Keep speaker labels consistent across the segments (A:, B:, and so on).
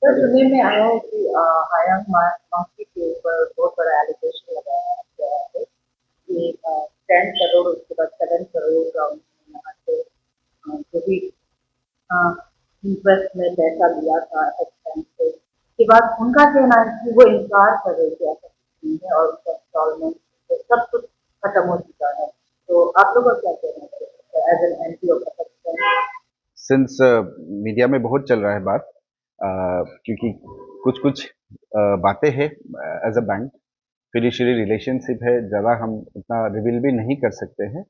A: Sir सुनने में आया है कि हयांग मांगटी के ऊपर बहुत बड़ा एलिगेशन लगाया गया है कि 10 करोड़ उसके बाद 7 करोड़ का उन्होंने यहाँ से जो भी इंटरेस्ट में पैसा लिया था एक्सपेंस से उसके बाद उनका कहना है कि वो इनकार कर रहे थे ऐसा कुछ नहीं है और उनका इंस्टॉलमेंट सब कुछ खत्म हो चुका है। तो आप लोगों का क्या कहना है as an MP of Pakistan?
B: Since media में बहुत चल रहा है बात, क्योंकि कुछ कुछ बातें हैं as a bank, fiduciary relationship है, ज़्यादा हम उतना रिवील भी नहीं कर सकते हैं।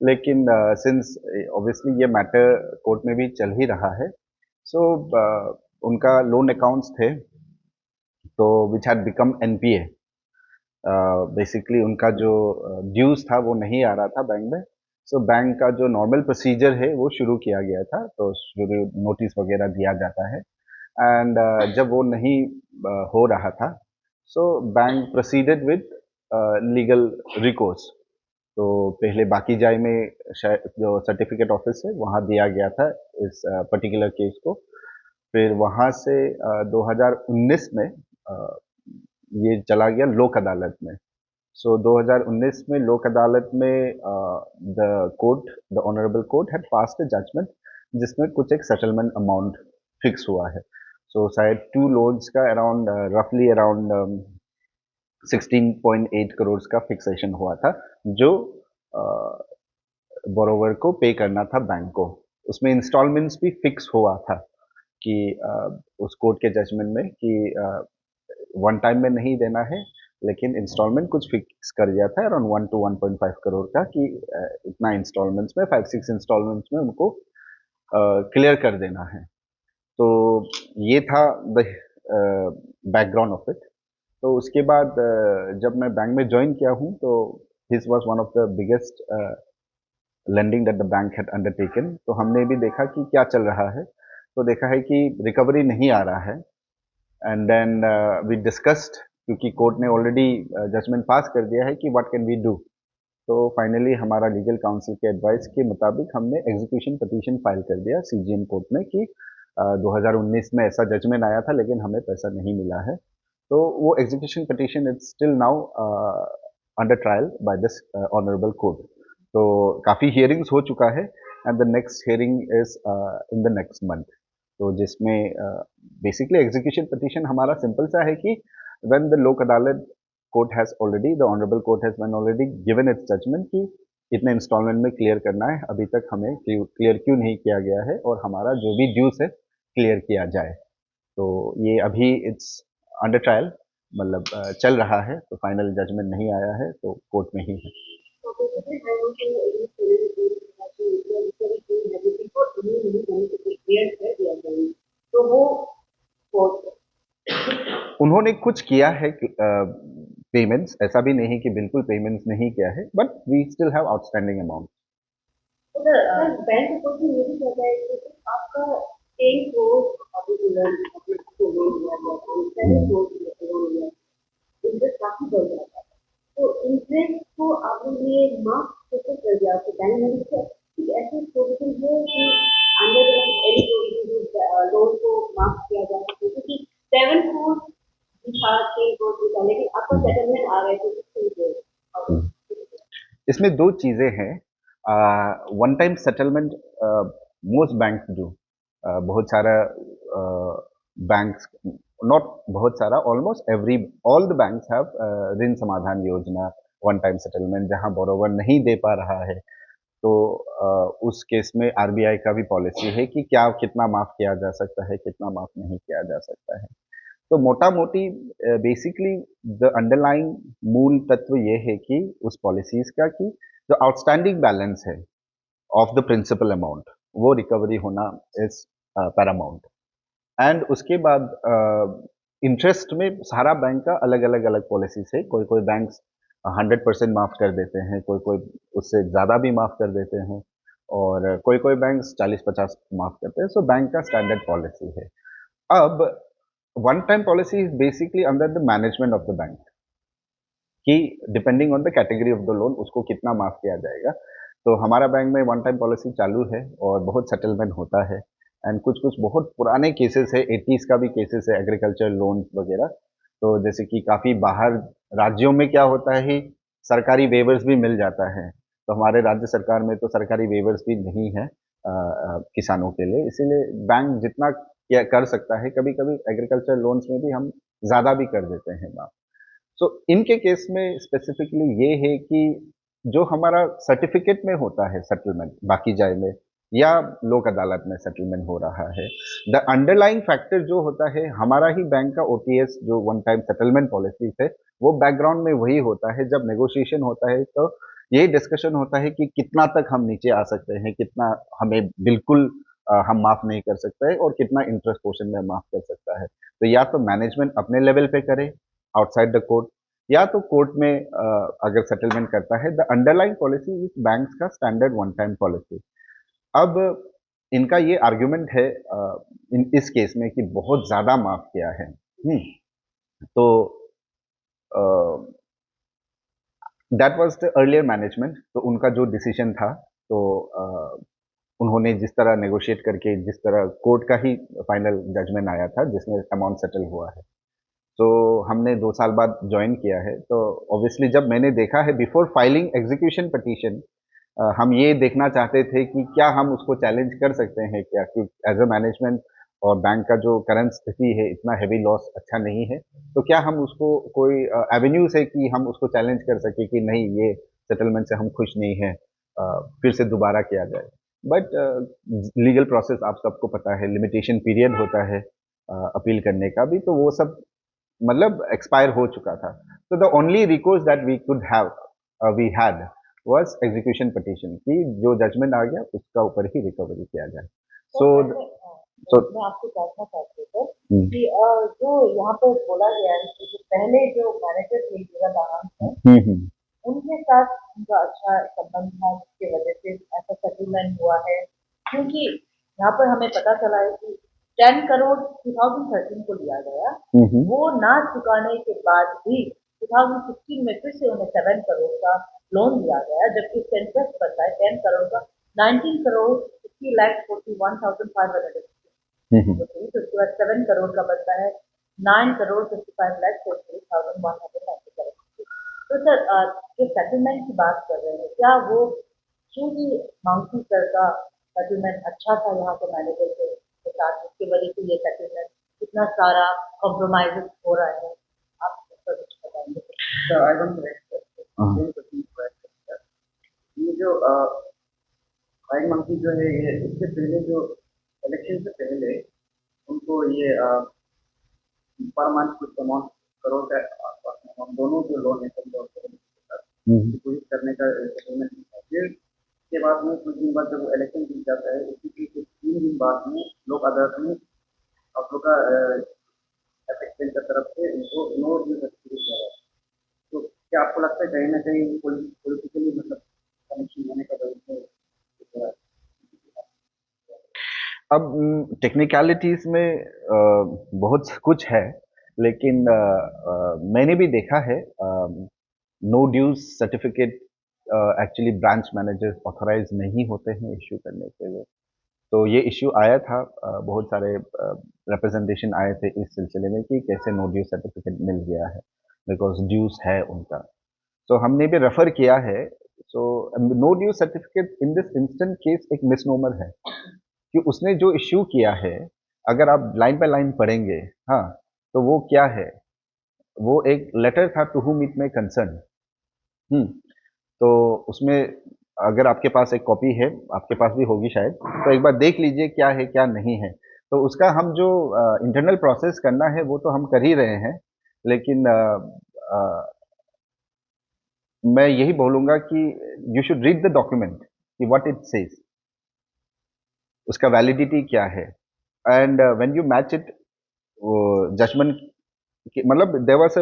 B: लेकिन सिंस ऑब्वियसली ये मैटर कोर्ट में भी चल ही रहा है, सो उनका लोन अकाउंट्स थे तो which had become NPA. Basically उनका जो ड्यूज था वो नहीं आ रहा था बैंक में। सो बैंक का जो नॉर्मल प्रोसीजर है वो शुरू किया गया था, तो शुरू नोटिस वगैरह दिया जाता है। एंड जब वो नहीं हो रहा था, so bank proceeded with legal recourse. तो पहले बाकी जाय में शायद जो सर्टिफिकेट ऑफिस है वहाँ दिया गया था इस पर्टिकुलर केस को। फिर वहाँ से 2019 में ये चला गया लोक अदालत में। सो 2019 में लोक अदालत में the court, the honourable court had passed a judgement जिसमें कुछ एक सेटलमेंट अमाउंट फिक्स हुआ है। सो शायद टू लोन्स का अराउंड रफली अराउंड 16.8 करोड़ का फिक्सेशन हुआ था, जो बोरोवर को पे करना था बैंक को। उसमें इंस्टॉलमेंट्स भी फिक्स हुआ था कि उस कोर्ट के जजमेंट में कि वन टाइम में नहीं देना है, लेकिन इंस्टॉलमेंट कुछ फिक्स कर दिया था अराउंड 1 to 1.5 करोड़ का कि इतना इंस्टॉलमेंट्स में 5-6 इंस्टॉलमेंट्स में उनको क्लियर कर देना है। तो ये था द बैकग्राउंड ऑफ इट। तो उसके बाद जब मैं बैंक में ज्वाइन किया हूँ तो this was one of the biggest lending that the bank had undertaken. तो हमने भी देखा कि क्या चल रहा है, तो देखा है कि रिकवरी नहीं आ रहा है। एंड देन वी डिस्कस्ड, क्योंकि कोर्ट ने ऑलरेडी जजमेंट पास कर दिया है कि व्हाट कैन वी डू। तो फाइनली हमारा लीगल काउंसिल के एडवाइस के मुताबिक हमने एग्जीक्यूशन पिटीशन फाइल कर दिया सीजीएम कोर्ट में कि 2019 में ऐसा जजमेंट आया था लेकिन हमें पैसा नहीं मिला है। तो वो execution petition is still now under trial by this honourable court. तो काफ़ी हियरिंग्स हो चुका है and the next hearing is in the next month. तो जिसमें बेसिकली एग्जीक्यूशन पिटीशन हमारा सिंपल सा है कि when the Lok Adalat court has already, the honourable court has already given its judgement कि इतने इंस्टॉलमेंट में क्लियर करना है, अभी तक हमें क्लियर क्यों नहीं किया गया है और हमारा जो भी ड्यूज है क्लियर किया जाए। तो ये अभी इट्स अंडर ट्रायल, मतलब चल रहा है, तो फाइनल जजमेंट नहीं आया है, तो कोर्ट में ही है।
A: तो बेसिकली मैं वो जो एक एग्रीकल्चर को उन्हें नहीं होने के क्लियर कर दिया जाए तो वो कोर्ट
B: उन्होंने कुछ किया है पेमेंट्स, ऐसा भी नहीं कि बिल्कुल पेमेंट्स नहीं किया है, but we still have outstanding amount.
A: Sir bank को भी ये भी कहता है कि आपका एक को पर्टिकुलर को लोन लिया गया तो सेवन लोन लिया इंटरेस्ट काफी बढ़ जाता है तो इंटरेस्ट को आपने माफ कैसे कर दिया आपके बैंक में कुछ ऐसे प्रोविजन है कि अंडर एनी प्रोविजन लोन को माफ किया जा सके क्योंकि 7 करोड़ भी था 3 करोड़ भी था लेकिन आपका सेटलमेंट आ रहे थे 6 करोड़।
B: इसमें दो चीज़ें हैं। One time settlement most bank do, बहुत सारा बैंक्स, नॉट बहुत सारा, almost every, all the banks have ऋण समाधान योजना, वन टाइम सेटलमेंट, जहां बोरोवर नहीं दे पा रहा है तो उस केस में आरबीआई का भी पॉलिसी है कि क्या कितना माफ किया जा सकता है, कितना माफ नहीं किया जा सकता है। तो मोटा मोटी बेसिकली द अंडरलाइंग मूल तत्व ये है कि उस पॉलिसीज का कि जो आउटस्टैंडिंग बैलेंस है ऑफ द प्रिंसिपल अमाउंट, वो रिकवरी होना इज पैरामाउंट। एंड उसके बाद इंटरेस्ट में सारा बैंक का अलग अलग अलग पॉलिसीज है। कोई कोई बैंक 100% माफ कर देते हैं, कोई कोई उससे ज़्यादा भी माफ कर देते हैं, और कोई कोई बैंक 40-50 माफ करते हैं। सो बैंक का स्टैंडर्ड पॉलिसी है। अब one time policy is basically under the management of the bank कि depending on the category of the loan उसको कितना माफ किया जाएगा। तो हमारा बैंक में वन टाइम पॉलिसी चालू है और बहुत सेटलमेंट होता है। एंड कुछ कुछ बहुत पुराने केसेस है, 80s का भी केसेस है, एग्रीकल्चर लोन्स वगैरह। तो जैसे कि काफ़ी बाहर राज्यों में क्या होता है, सरकारी वेवर्स भी मिल जाता है। तो हमारे राज्य सरकार में तो सरकारी वेवर्स भी नहीं है किसानों के लिए, इसीलिए बैंक जितना किया कर सकता है, कभी-कभी एग्रीकल्चर लोन्स में भी हम ज़्यादा भी कर देते हैं माफ़। सो इनके केस में स्पेसिफिकली ये है कि जो हमारा सर्टिफिकेट में होता है सेटलमेंट बाकी जाए में या लोक अदालत में सेटलमेंट हो रहा है, द अंडरलाइंग फैक्टर जो होता है हमारा ही बैंक का ओटीएस जो वन टाइम सेटलमेंट पॉलिसी है, वो बैकग्राउंड में वही होता है। जब नेगोशिएशन होता है तो यही डिस्कशन होता है कि कितना तक हम नीचे आ सकते हैं, कितना हमें बिल्कुल हम माफ नहीं कर सकते और कितना इंटरेस्ट पोर्शन में माफ कर सकता है। तो या तो मैनेजमेंट अपने लेवल पे करे आउटसाइड द कोर्ट, या तो कोर्ट में अगर सेटलमेंट करता है। The underlying policy is banks का स्टैंडर्ड वन टाइम पॉलिसी। अब इनका ये आर्गुमेंट है इस केस में कि बहुत ज्यादा माफ किया है। तो that was the earlier management, तो उनका जो डिसीजन था, तो उन्होंने जिस तरह नेगोशिएट करके, जिस तरह कोर्ट का ही फाइनल जजमेंट आया था जिसमें अमाउंट सेटल हुआ है, तो हमने 2 साल बाद जॉइन किया है। तो ऑब्वियसली जब मैंने देखा है बिफोर फाइलिंग एग्जीक्यूशन पिटीशन, हम ये देखना चाहते थे कि क्या हम उसको चैलेंज कर सकते हैं क्या? क्योंकि एज़ अ मैनेजमेंट और बैंक का जो करंट स्थिति है, इतना हेवी लॉस अच्छा नहीं है। तो क्या हम उसको कोई एवेन्यूज़ है कि हम उसको चैलेंज कर सकें कि नहीं, ये सेटलमेंट से हम खुश नहीं हैं, फिर से दोबारा किया जाए। बट लीगल प्रोसेस आप सबको पता है, लिमिटेशन पीरियड होता है अपील करने का भी, तो वो सब मतलब एक्सपायर हो चुका था। तो the only recourse that we could have we had was execution petition, कि जो जजमेंट आ गया उसका ऊपर ही रिकवरी किया जाए।
A: तो
B: सो सो
A: मैं आपसे पूछना चाहती हूँ सर कि जो यहाँ पर बोला गया है कि जो पहले जो मैनेजर थे जीवन आनंद है, उनके साथ उनका अच्छा संबंध था जिसकी वजह से ऐसा सेटलमेंट हुआ है। क्योंकि यहाँ पर हमें पता चला है कि 10 करोड़ 2013 को लिया गया, वो ना चुकाने के बाद भी 2016 में फिर से उन्हें 7 करोड़ का लोन दिया गया, जबकि उसका इंटरेस्ट बनता है 10 करोड़ का 19 करोड़ 50,41,500 रुपीज। उसके बाद 7 करोड़ का बनता है 9 करोड़ 55,48,197 रुपीज। तो सर जो सेटलमेंट की बात कर रहे हैं, क्या वो क्योंकि मांगती सर का सेटलमेंट अच्छा था यहाँ के मैनेजर के साथ, जिसकी वजह से ये सेटलमेंट इतना सारा कॉम्प्रोमाइज हो रहा है, आप इस पर कुछ बताएंगे?
C: सर आई वांट टू ये जो फाइन मंकी जो है, ये इससे पहले जो इलेक्शन से पहले उनको ये पर मंथ कुछ अमाउंट करोड़ का आसपास में हम दोनों जो लोन है सब लोग कोशिश करने का सेटलमेंट था। फिर के बाद में कुछ दिन बाद जब इलेक्शन जीत जाता है, उसी के 3 दिन बाद में लोक अदालत में आप लोग का एपेक्स बैंक की तरफ से उनको नो ड्यू सर्टिफिकेट दिया गया। तो क्या आपको लगता है कहीं ना कहीं पॉलिटिकली मतलब कनेक्शन होने का वजह से
B: अब टेक्निकलिटीज में बहुत कुछ है, लेकिन मैंने भी देखा है no dues certificate actually branch managers authorise नहीं होते हैं इश्यू करने के लिए। तो ये इश्यू आया था, बहुत सारे रिप्रेजेंटेशन आए थे इस सिलसिले में कि कैसे नो ड्यूज सर्टिफिकेट मिल गया है, बिकॉज ड्यूज है उनका। तो हमने भी रेफर किया है। So no due certificate in this instant case एक मिसनोमर है, कि उसने जो इश्यू किया है, अगर आप लाइन बाय लाइन पढ़ेंगे, हाँ, तो वो क्या है, वो एक लेटर था to whom it may concern। तो उसमें अगर आपके पास एक कॉपी है, आपके पास भी होगी शायद, तो एक बार देख लीजिए क्या है क्या नहीं है। तो उसका हम जो इंटरनल प्रोसेस करना है वो तो हम कर ही रहे हैं, लेकिन मैं यही बोलूंगा कि you should read the document कि व्हाट इट सेज, उसका वैलिडिटी क्या है, and when you match it judgement, मतलब there was a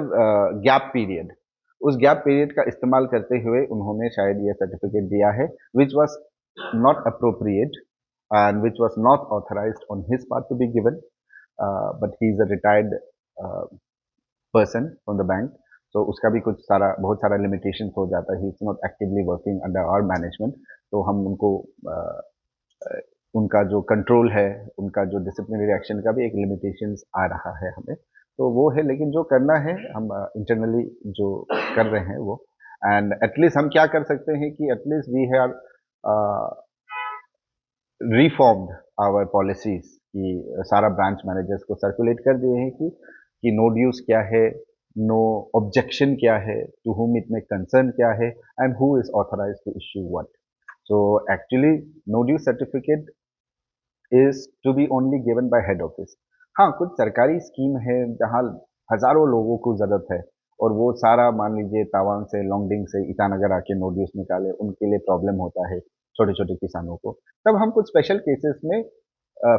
B: gap period, उस गैप पीरियड का इस्तेमाल करते हुए उन्होंने शायद ये सर्टिफिकेट दिया है, which was not appropriate and which was not authorised on his part to be given, but he is a retired person from the bank. तो उसका भी कुछ सारा बहुत सारा लिमिटेशन हो जाता है, he is not actively working under our management. तो हम उनको उनका जो कंट्रोल है, उनका जो डिसिप्लिनरी एक्शन का भी एक लिमिटेशंस आ रहा है हमें। तो वो है, लेकिन जो करना है हम इंटरनली जो कर रहे हैं वो, एंड एटलीस्ट हम क्या कर सकते हैं कि at least we have reformed our policies कि सारा ब्रांच मैनेजर्स को सर्कुलेट कर दिए हैं कि नो ड्यूज क्या है, नो ऑब्जेक्शन क्या है, to whom it may concern क्या है, and who is authorise to issue what. So actually no due certificate is to be only given by head office. हाँ, कुछ सरकारी स्कीम है जहाँ हजारों लोगों को जरूरत है और वो सारा मान लीजिए तवांग से, लोंगडिंग से ईटानगर आके नो ड्यूज निकाले, उनके लिए प्रॉब्लम होता है छोटे छोटे किसानों को। तब हम कुछ स्पेशल केसेस में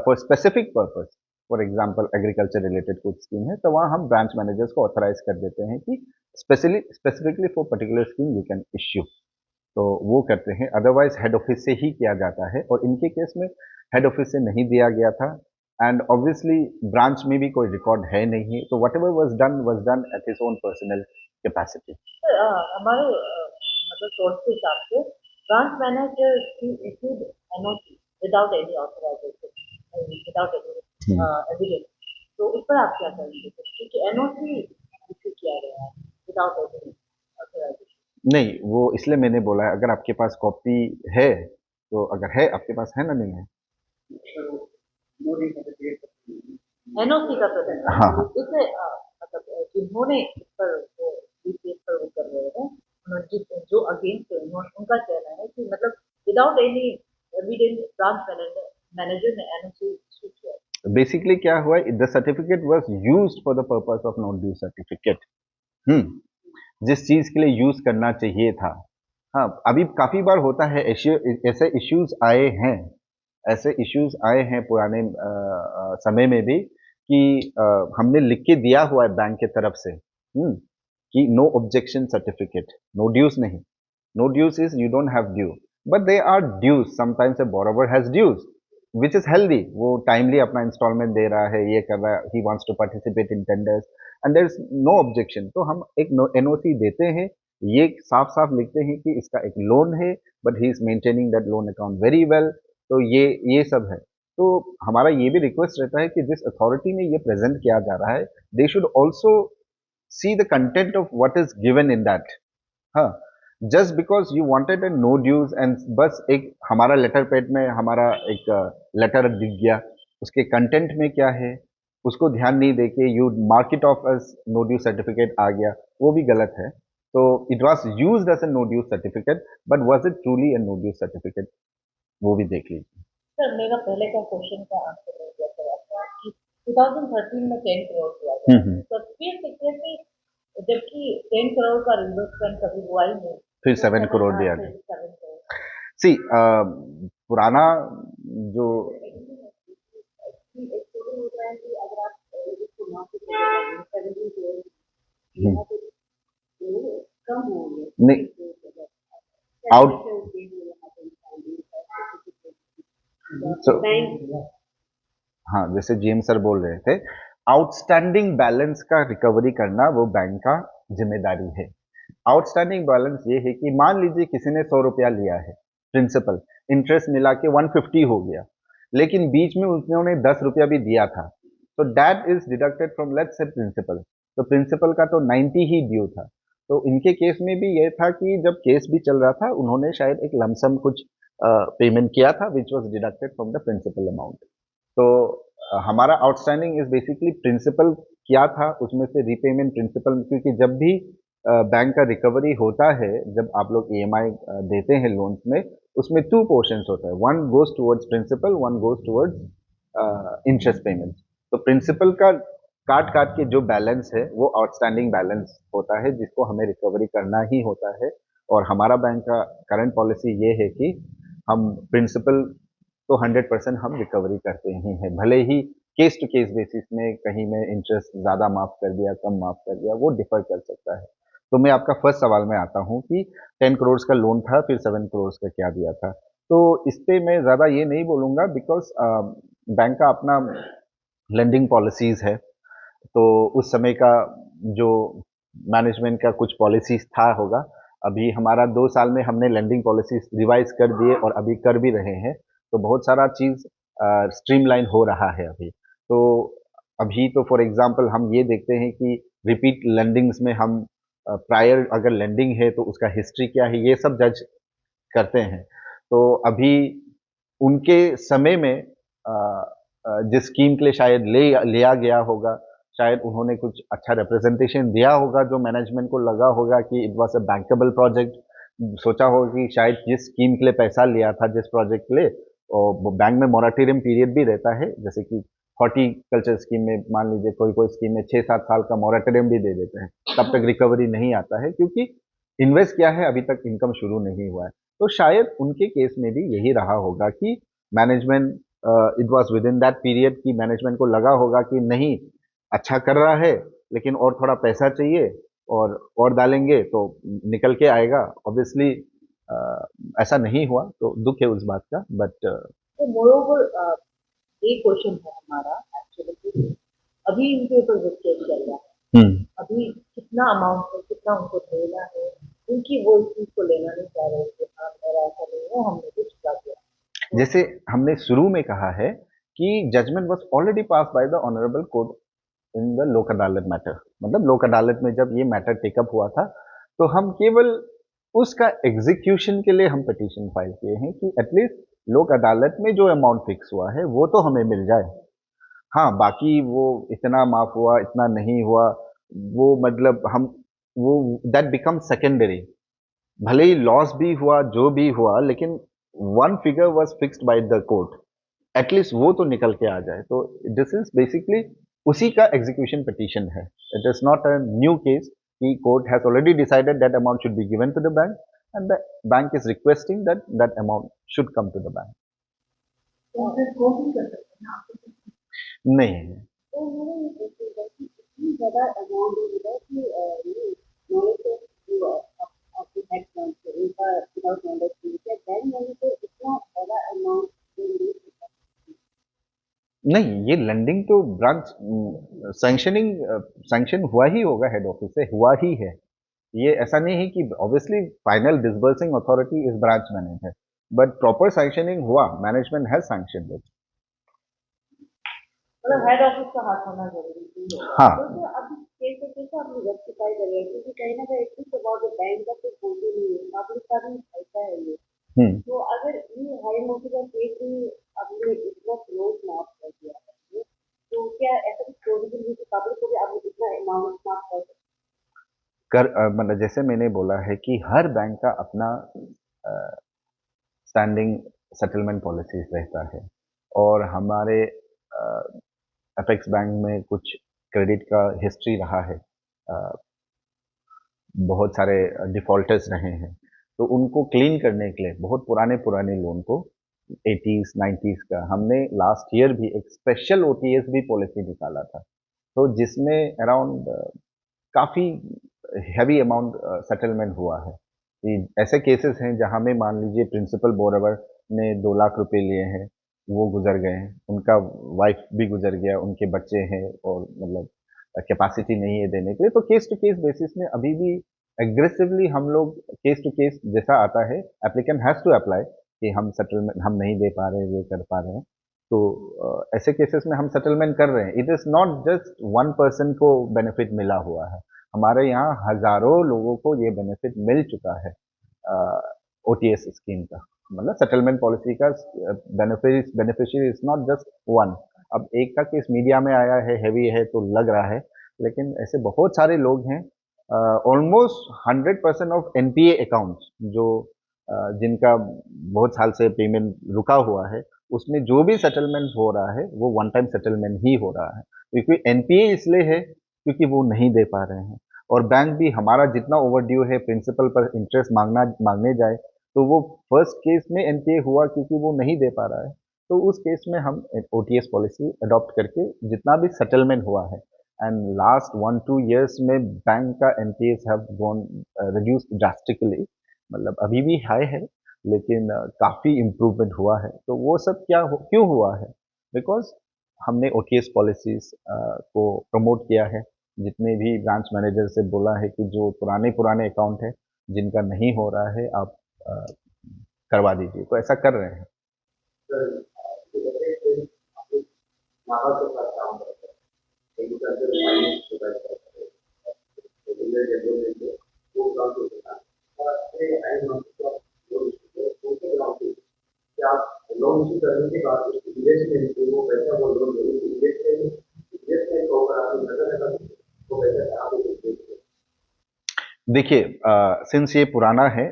B: for specific purpose, for example agriculture related कुछ स्कीम है, तो वहाँ हम ब्रांच मैनेजर्स को ऑथराइज कर देते हैं कि specifically for particular scheme you can issue. तो वो करते हैं, अदरवाइज हेड ऑफिस से ही किया जाता है, और इनके केस में हेड ऑफिस से नहीं दिया गया था, एंड ऑब्वियसली ब्रांच में भी कोई रिकॉर्ड है नहीं, तो whatever was done at his own personal capacity.
A: हमारे मतलब सोर्स के हिसाब से branch manager issued NOC without any authorisation, without any evidence. तो उस पर आप क्या करेंगे, क्योंकि एनओसी इश्यू किया गया है विदाउट एनी ऑथराइजेशन।
B: नहीं, वो इसलिए मैंने बोला है, अगर आपके पास कॉपी है तो, अगर है आपके पास, है ना, नहीं है?
C: नो ड्यू सर्टिफिकेट
A: एनओसी का प्रेजेंट
B: हाँ हाँ,
A: इससे मतलब जिन्होंने इस पर वो केस पर वो कर रहे हैं, उन्होंने जो अगेंस्ट है उनका कहना है कि मतलब without any evidence branch manager ने एनओसी इशू किया।
B: बेसिकली क्या हुआ, the certificate was use for the purpose of not due certificate. जिस चीज के लिए यूज करना चाहिए था। हाँ, अभी काफी बार होता है ऐसे इश्यूज आए हैं, ऐसे इश्यूज आए हैं पुराने समय में भी कि हमने लिख के दिया हुआ है बैंक के तरफ से, कि no objection certificate, no dues नहीं, no dues is you don't have due, but they are dues, sometimes a borrower has dues which is healthy, वो टाइमली अपना इंस्टॉलमेंट दे रहा है, ये कर रहा है, he wants to participate in tenders, and there is no objection, तो हम एक एनओसी देते हैं, ये साफ साफ लिखते हैं कि इसका एक लोन है, but he is maintaining that loan account very well. तो ये सब है। तो हमारा ये भी रिक्वेस्ट रहता है कि जिस अथॉरिटी में ये प्रेजेंट किया जा रहा है, they should also see the content of what is given in that. हाँ, just because you wanted a no dues and बस एक हमारा लेटर पैड में हमारा एक लेटर दिख गया, उसके कंटेंट में क्या है उसको ध्यान नहीं देके you mark it off as no due certificate आ गया, वो भी गलत है। तो it was use as a no due certificate, but was it truly a no due certificate, वो भी देख लीजिए।
A: सर मेरा पहले का क्वेश्चन का आंसर नहीं दिया सर आपने कि 2013 में 10 करोड़ दिया गया, तो फिर सेक्रेटरी जबकि 10 करोड़ का रिइंबर्समेंट कभी हुआ ही नहीं,
B: फिर 7 करोड़ दिया गया। सी पुराना जो नहीं, आउट हाँ, जैसे जीएम सर बोल रहे थे, आउटस्टैंडिंग बैलेंस का रिकवरी करना वो बैंक का जिम्मेदारी है। आउटस्टैंडिंग बैलेंस ये है कि मान लीजिए किसी ने 100 रुपया लिया है प्रिंसिपल, इंटरेस्ट मिला के 150 हो गया, लेकिन बीच में उन्होंने 10 रुपया भी दिया था, तो that is deducted from let's say principal, तो प्रिंसिपल का तो 90 ही ड्यू था। तो इनके केस में भी ये था कि जब केस भी चल रहा था, उन्होंने शायद एक लमसम कुछ पेमेंट किया था which was deducted from the principal amount. तो हमारा आउटस्टैंडिंग इज बेसिकली प्रिंसिपल क्या था उसमें से रीपेमेंट प्रिंसिपल, क्योंकि जब भी बैंक का रिकवरी होता है, जब आप लोग ईएमआई देते हैं लोन्स में, उसमें 2 पोर्शंस होता है, one goes towards principal, one goes towards interest payment. तो प्रिंसिपल का काट काट के जो बैलेंस है वो आउटस्टैंडिंग बैलेंस होता है, जिसको हमें रिकवरी करना ही होता है। और हमारा बैंक का करंट पॉलिसी ये है कि हम प्रिंसिपल तो 100% हम रिकवरी करते ही हैं, भले ही केस टू केस बेसिस में कहीं में इंटरेस्ट ज़्यादा माफ़ कर दिया, कम माफ़ कर दिया, वो डिफर कर सकता है। तो मैं आपका फर्स्ट सवाल में आता हूँ कि 10 करोड़ का लोन था, फिर 7 करोड़ का क्या दिया था। तो इस पे मैं ज़्यादा ये नहीं बोलूँगा, बिकॉज बैंक का अपना लेंडिंग पॉलिसीज़ है, तो उस समय का जो मैनेजमेंट का कुछ पॉलिसीज था होगा। अभी हमारा 2 साल में हमने लेंडिंग पॉलिसीज रिवाइज कर दिए और अभी कर भी रहे हैं, तो बहुत सारा चीज़ स्ट्रीमलाइन हो रहा है अभी। तो अभी तो फॉर एग्ज़ाम्पल हम ये देखते हैं कि रिपीट लेंडिंग्स में हम प्रायर अगर लेंडिंग है तो उसका हिस्ट्री क्या है, ये सब जज करते हैं। तो अभी उनके समय में जिस स्कीम के लिए शायद लिया गया होगा, शायद उन्होंने कुछ अच्छा रिप्रेजेंटेशन दिया होगा जो मैनेजमेंट को लगा होगा कि it was a bankable project. सोचा होगा कि शायद जिस स्कीम के लिए पैसा लिया था, जिस प्रोजेक्ट के लिए और वो बैंक में मोरेटोरियम पीरियड भी रहता है, जैसे कि हॉर्टिकल्चर स्कीम में मान लीजिए कोई-कोई स्कीम में 6-7 साल का मोरेटोरियम भी दे देते हैं, तब तक रिकवरी नहीं आता है क्योंकि इन्वेस्ट किया है, अभी तक इनकम शुरू नहीं हुआ है। तो शायद उनके केस में भी यही रहा होगा कि management it was within that period कि मैनेजमेंट को लगा होगा कि नहीं, अच्छा कर रहा है, लेकिन और थोड़ा पैसा चाहिए और डालेंगे तो निकल के आएगा। ऑब्वियसली ऐसा नहीं हुआ, तो दुःख है उस बात का बट
A: तो मोरोवर ये क्वेश्चन है हमारा एक्चुअली अभी इनके ऊपर जो केस चल रहा है
B: हुँ।
A: अभी कितना अमाउंट है कितना उनको देना है उनकी वो इस चीज को लेना नहीं चाह रहे कि हाँ मेरा ऐसा नहीं है हमने कुछ चुका दिया
B: जैसे हमने शुरू में कहा है कि judgement was already pass by the honourable court in the Lok Adalat matter मतलब लोक अदालत में जब ये मैटर टेकअप हुआ था, तो हम केवल उसका एग्जीक्यूशन के लिए हम पिटीशन फाइल किए हैं कि एटलीस्ट लोक अदालत में जो अमाउंट फिक्स हुआ है, वो तो हमें मिल जाए। हाँ, बाकी वो इतना माफ़ हुआ, इतना नहीं हुआ, वो मतलब हम वो दैट बिकम्स सेकेंडरी। भले ही लॉस भी हुआ, जो भी हुआ, लेकिन one figure was fixed by the court. At least वो तो निकल के आ जाए। तो दिस इज़ बेसिकली उसी का एग्जीक्यूशन पिटीशन है। It is not a new case कि court has already decided that amount should be given to the bank and the bank is requesting that that amount should come to the bank.
A: तो फिर कोशिश कर सकते हैं आप
B: नहीं,
A: तो मेरा ये क्वेश्चन था कि इतनी ज़्यादा अमाउंट है कि ये नॉलेज से जो आपके हेड पॉइंट है उनका विदाउट नॉलेज क्या बैंक वाले को इतना ज़्यादा अमाउंट नहीं सकता
B: नहीं, ये लेंडिंग तो ब्रांच सैंक्शन हुआ ही होगा हेड ऑफिस से, हुआ ही है। ये ऐसा नहीं है कि obviously final disbursing authority is branch manager, but proper sanctioning हुआ, मैनेजमेंट हैज सैंक्शनड इट।
A: मतलब हेड ऑफिस का हाथ होना जरूरी है
B: हाँ,
A: तो जो अब केस है कैसे आप जस्टिफाई करिए क्योंकि कहीं ना कहीं इट्स अबाउट द बैंक का कुछ बोलते नहीं है पब्लिक का भी ऐसा है ये
B: हम्म,
A: तो अगर ये हाई मोटी का केस भी आपने इतना क्लोज माफ कर दिया है तो क्या ऐसा कुछ प्रोविजन है कि पब्लिक को भी आप इतना अमाउंट माफ कर सकते
B: मतलब जैसे मैंने बोला है कि हर बैंक का अपना स्टैंडिंग सेटलमेंट पॉलिसीज रहता है और हमारे अपेक्स बैंक में कुछ क्रेडिट का हिस्ट्री रहा है। बहुत सारे डिफ़ॉल्टर्स रहे हैं, तो उनको क्लीन करने के लिए बहुत पुराने-पुराने लोन को 80s 90s का हमने लास्ट ईयर भी एक स्पेशल ओटीएस भी पॉलिसी निकाला था। तो जिसमें अराउंड काफ़ी हेवी अमाउंट सेटलमेंट हुआ है। कि ऐसे केसेस हैं जहाँ में मान लीजिए प्रिंसिपल बोरोवर ने 2 लाख रुपए लिए हैं, वो गुज़र गए हैं, उनका वाइफ भी गुज़र गया, उनके बच्चे हैं और मतलब कैपेसिटी नहीं है देने के लिए, तो केस टू केस बेसिस में अभी भी एग्रेसिवली हम लोग केस टू केस जैसा आता है, एप्लीकेंट हैज़ टू अप्लाई कि हम सेटलमेंट हम नहीं दे पा रहे हैं, ये कर पा रहे हैं। तो ऐसे केसेस में हम सेटलमेंट कर रहे हैं। It is not just one person को बेनिफिट मिला हुआ है। हमारे यहाँ हज़ारों लोगों को ये बेनिफिट मिल चुका है ओटीएस स्कीम का। मतलब सेटलमेंट पॉलिसी का beneficiary is not just one. अब एक का केस मीडिया में आया है, हेवी है तो लग रहा है, लेकिन ऐसे बहुत सारे लोग हैं ऑलमोस्ट 100% ऑफ एनपीए अकाउंट्स जो जिनका बहुत साल से पेमेंट रुका हुआ है, उसमें जो भी सेटलमेंट हो रहा है, वो वन टाइम सेटलमेंट ही हो रहा है। क्योंकि एनपीए इसलिए है क्योंकि वो नहीं दे पा रहे हैं और बैंक भी हमारा जितना ओवरड्यू है प्रिंसिपल पर इंटरेस्ट मांगने जाए तो वो फर्स्ट केस में एनपीए हुआ क्योंकि वो नहीं दे पा रहा है तो उस केस में हम ओटीएस पॉलिसी अडॉप्ट करके जितना भी सेटलमेंट हुआ है एंड लास्ट 1-2 years में बैंक का NPS have gone reduced drastically मतलब अभी भी हाई है लेकिन काफ़ी इम्प्रूवमेंट हुआ है तो वो सब क्यों हुआ है बिकॉज हमने ओटीएस पॉलिसीज को प्रमोट किया है जितने भी ब्रांच मैनेजर से बोला है कि जो पुराने अकाउंट है जिनका नहीं हो रहा है आप करवा दीजिए तो ऐसा कर रहे हैं
C: सर तो जैसे आप नाभा के साथ काम करते हैं एग्रीकल्चर माइनिंग प्रोवाइड करते हैं तो बिल्डर डेवलपमेंट में वो काम तो होता है और अपने बैंक में लोन उसके ग्राउंड पे क्या आप लोन इशू करने के बाद उसको इन्वेस्टमेंट को वो पैसा वो लोन इन्वेस्टमेंट को अगर आप नजर रखा तो पैसा कहाँ पे इन्वेस्ट करें।
B: देखिए, सिंस ये पुराना है,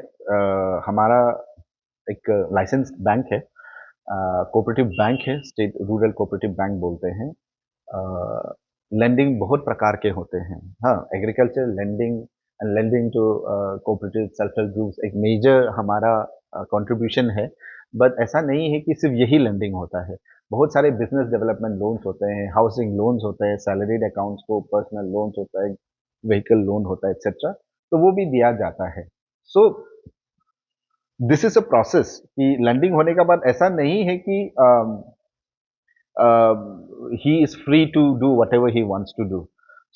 B: हमारा एक लाइसेंस बैंक है, कोऑपरेटिव बैंक है, स्टेट रूरल कोऑपरेटिव बैंक बोलते हैं। लेंडिंग बहुत प्रकार के होते हैं। हाँ, agriculture lending and lending to cooperative self help groups एक मेजर हमारा कंट्रीब्यूशन है। बट ऐसा नहीं है कि सिर्फ यही लेंडिंग होता है। बहुत सारे बिजनेस डेवलपमेंट लोन्स होते हैं, हाउसिंग लोन्स होते हैं, सैलरीड अकाउंट्स को पर्सनल लोन्स होता है, व्हीकल लोन होता है, एक्सेट्रा। तो वो भी दिया जाता है। So this is a process कि लैंडिंग होने के बाद ऐसा नहीं है कि he is free to do whatever he wants to do.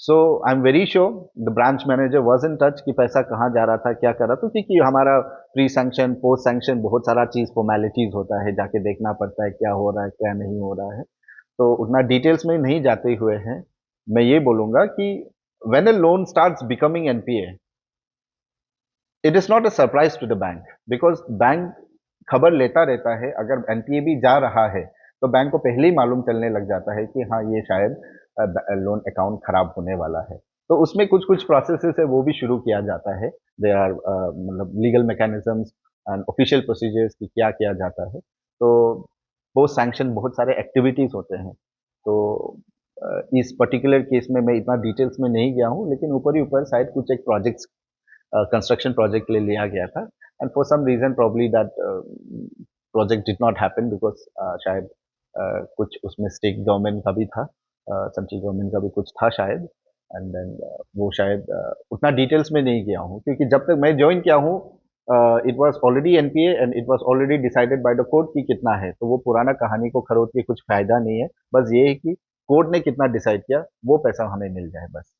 B: So I'm very sure the branch manager was in touch कि पैसा कहाँ जा रहा था, क्या कर रहा था, क्योंकि हमारा प्री सैंक्शन पोस्ट सैंक्शन बहुत सारा चीज़ फॉर्मेलिटीज होता है, जाके देखना पड़ता है क्या हो रहा है क्या नहीं हो रहा है। तो उतना डिटेल्स में नहीं जाते हुए हैं, मैं ये बोलूँगा कि when a loan starts becoming NPA, it is not a surprise to the bank, because bank खबर लेता रहता है। अगर एनपीए भी जा रहा है तो बैंक को पहले ही मालूम चलने लग जाता है कि हाँ ये शायद लोन अकाउंट खराब होने वाला है। तो उसमें कुछ कुछ प्रोसेसेस है वो भी शुरू किया जाता है। दे आर मतलब legal mechanisms and official procedures की क्या किया जाता है। तो पोस्ट सैंक्शन बहुत सारे एक्टिविटीज होते हैं। तो इस पर्टिकुलर केस में मैं इतना डिटेल्स में नहीं गया हूँ, लेकिन ऊपर ही ऊपर शायद कुछ एक प्रोजेक्ट्स कंस्ट्रक्शन प्रोजेक्ट के लिए लिया गया था, and for some reason probably that project did not happen, because शायद कुछ उसमें स्टेट गवर्नमेंट का भी था, सेंट्रल गवर्नमेंट का भी कुछ था शायद। एंड देन वो शायद उतना डिटेल्स में नहीं गया हूँ, क्योंकि जब तक मैं ज्वाइन किया हूँ it was already NPA and it was already decided by the court कि कितना है। तो वो पुराना कहानी को खरोद के कुछ फायदा नहीं है। बस ये है कि कोर्ट ने कितना डिसाइड किया वो पैसा हमें मिल जाए बस।